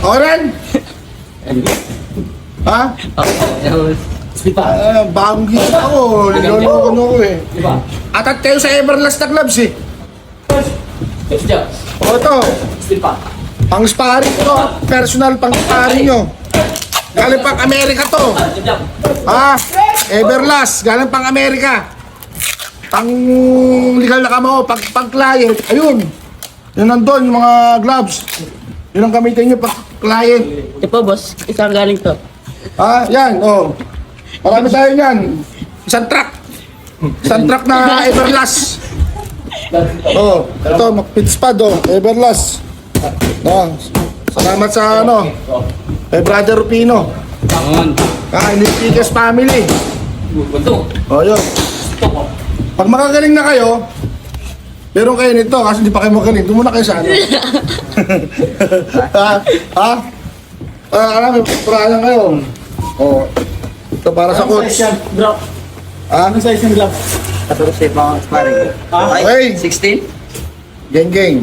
Oren? Ha? Bagong gisa ako. Niloloko ko eh. Atat kayo sa Everlast na gloves eh. O ito. Pang sparring to. Personal pang sparring nyo. Galing pang Amerika to. Ha? Everlast. Galing pang Amerika. Pang legal na kamao. Pang client. Ayun. Yun nandun yung mga gloves. Yun ang gamitin nyo pang client. Ito po, boss. Isang galing to. Ah, yan, oh. Marami tayo yan. Isang truck. Isang truck na Everlast. Oh, ito, pits pad, oh. Everlast. Oh, salamat sa, ano, kay Brother Rupino. Nilpikas family. Oh, yun. Pag makagaling na kayo, meron kayo nito kasi hindi pa kayo magaling. Doon muna kayo sa ano. Ha? Alam mo, paralan kayo. Oh. Ito para sa coach. Bro, Ha? ano size ng glove? 14 pang sparring. Okay. 16? Geng geng.